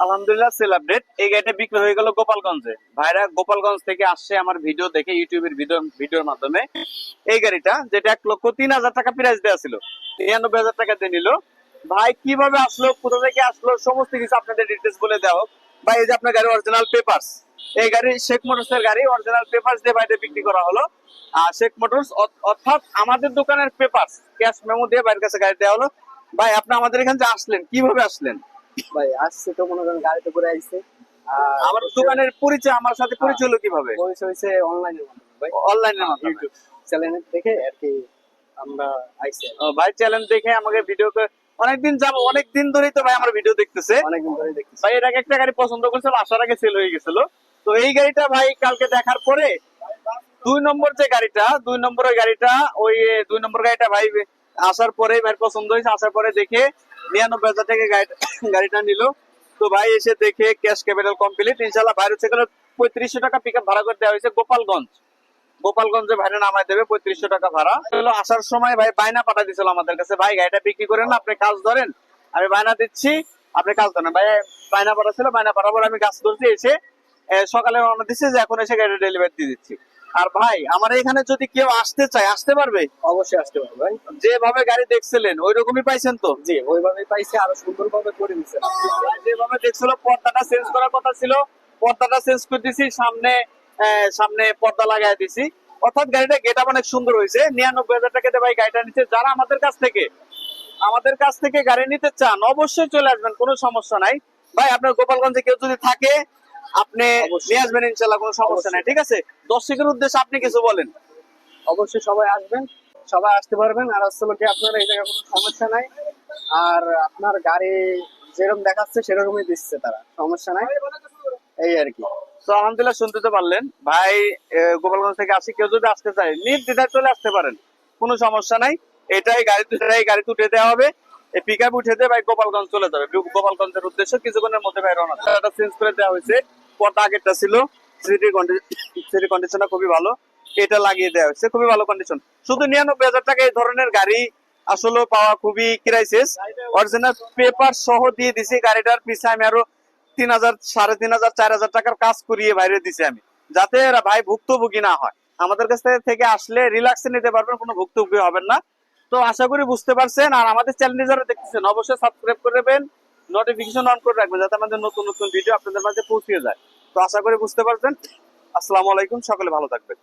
আলহামদুলিল্লাহ sell update. এই গাড়িটা বিক্রি হয়ে গেল গোপালগঞ্জে। ভাইরা গোপালগঞ্জ থেকে আসছে আমার ভিডিও দেখে, ইউটিউবের ভিডিওর মাধ্যমে। এই গাড়িটা যেটা 1,03,000 টাকা প্রাইস দেওয়া ছিল, 93,000 টাকা দিয়ে নিল। ভাই কিভাবে আসলো, কোথা থেকে আসলো, সমস্ত কিছু আপনাদের ডিটেলস বলে দেওয়া হোক। ভাই এই যে আপনার গাড়ি অরিজিনাল পেপারস, এই গাড়ি শেখ মোটরস এর গাড়ি, অরিজিনাল পেপারস দিয়ে বাইরে বিক্রি করা হলো। আর শেখ মোটরস অর্থাৎ আমাদের দোকানের পেপারস ক্যাশ মেমো দিয়ে বাইরের কাছে গাড়ি দেওয়া হলো। ভাই আপনি আমাদের এখানে যে আসলেন, কিভাবে আসলেন? ভাই আসছে তো মনে করেন গাড়িতে করে আইছে। আর আমার দোকানের পরিচয়, আমার সাথে পরিচয় হলো কিভাবে? পরিচয় হয়েছে অনলাইনের মাধ্যমে ভাই, অনলাইনের মাধ্যমে। ইউটিউব চ্যানেল থেকে আর কি আমরা আইছি। ভাই চ্যানেল দেখে আমাকে ভিডিও অনেকদিন ধরেই তো ভাই আমার ভিডিও দেখতেছে। অনেকদিন ধরে দেখতেছি ভাই এর আগে একটা গাড়ি পছন্দ করেছিল, আসার আগে সেল হয়ে গেছিল। তো এই গাড়িটা ভাই কালকে দেখার পরে 2 নম্বর যে গাড়িটা, 2 নম্বরের গাড়িটা, ওই 2 নম্বর গাড়িটা ভাই আসার পরে ভাই পছন্দ হয়েছে। আসার পরে দেখে 99,000 টাকা গাড়িটা নিল। তো ভাই এসে দেখে ক্যাশ ক্যাপিটাল কমপ্লিট ইনশাল্লাহ। ভাই হচ্ছে গেল 3500 টাকা পিক আপ ভাড়া করে দেওয়া হয়েছে গোপালগঞ্জে ভাইরা নামায় দেবে 3500 টাকা ভাড়া হলো। আসার সময় ভাই বায়না পাঠা দিছিল আমাদের কাছে, ভাই গাড়িটা বিক্রি করেন না, আপনি কাজ ধরেন, আমি বায়না দিচ্ছি, আপনি কাজ ধরেন। ভাই বায়না পাঠা ছিল, বায়না পাঠার পর আমি কাজ ধরছি। এসে সকালে রওনা দিচ্ছে যে এখন এসে গাড়ি ডেলিভারি দিয়ে দিচ্ছি। আর ভাই আমার এখানে যদি কেউ আসতে চায় আসতে পারবে? অবশ্যই আসতে পারবে ভাই। যেভাবে গাড়ি দেখছিলেন ওই রকমই পাইছেন তো? জি ওইভাবেই পাইছে, আরো সুন্দরভাবে করে দিচ্ছে। যেভাবে দেখছিল পর্দাটা চেঞ্জ করার কথা ছিল, পর্দাটা চেঞ্জ করে দিছি, সামনে পর্দা লাগাই দিছি। অর্থাৎ গাড়িটা গেটআপ অনেক সুন্দর হয়েছে। 99,000 টাকাতে ভাই গাড়িটা নিচ্ছে। যারা আমাদের কাছ থেকে গাড়ি নিতে চান অবশ্যই চলে আসবেন, কোনো সমস্যা নাই। ভাই আপনার গোপালগঞ্জে কেউ যদি থাকে আপনি নিয়ে আসবেন ইনশাল্লাহ, কোনো সমস্যা নাই। ঠিক আছে, দর্শকের উদ্দেশ্যে আপনি কিছু বলেন। অবশ্যই সবাই আসবেন, সবাই আসতে পারবেন। আর আসলে কি আপনার এই জায়গায় কোনো সমস্যা নাই। আর আপনার গাড়ি যেরকম দেখাচ্ছে সেরকমই দিচ্ছে তারা, সমস্যা নাই এই আর কি। তো আলহামদুলিল্লাহ শুনতে তো পারলেন ভাই। গোপালগঞ্জ থেকে আসি, কেউ যদি আসতে চায় নির্দ্বিধায় চলে আসতে পারেন, কোনো সমস্যা নাই। এটাই গাড়ি উঠে দেওয়া হবে, এই পিক আপ উঠে দিয়ে ভাই গোপালগঞ্জ চলে যাবে। গোপালগঞ্জের উদ্দেশ্যে কিছুক্ষণের মধ্যে ভাই রওনা দেবে। এটা চেঞ্জ করে দেওয়া হয়েছে, পর্দা আগেরটা ছিল। সিটি কন্ডিশনটা খুবই ভালো, এটা লাগিয়ে দেওয়া হয়েছে, খুবই ভালো কন্ডিশন। শুধু 99,000 টাকা এই ধরনের গাড়ি আসলে পাওয়া খুবই ক্রাইসিস। অরিজিনাল পেপার সহ দিয়ে দিছি। গাড়িটার পিছে আমি আরো 3,000, 3,500, 4,000 টাকার কাজ করিয়ে বাইরে দিছি আমি, যাতে ভাই ভুক্তভোগী না হয়। আমাদের কাছ থেকে আসলে রিল্যাক্সে নিতে পারবেন, কোনো ভুক্তভোগী হবেন না। তো আশা করি বুঝতে পারছেন। আর আমাদের চ্যানেল যারা দেখতেছেন অবশ্যই সাবস্ক্রাইব করবেন, নোটিফিকেশন অন করে রাখবেন, যাতে আমাদের নতুন নতুন ভিডিও আপনাদের মাঝে পৌঁছে যায়। তো আশা করি বুঝতে পারছেন। আসসালামু আলাইকুম, সকলে ভালো থাকবেন।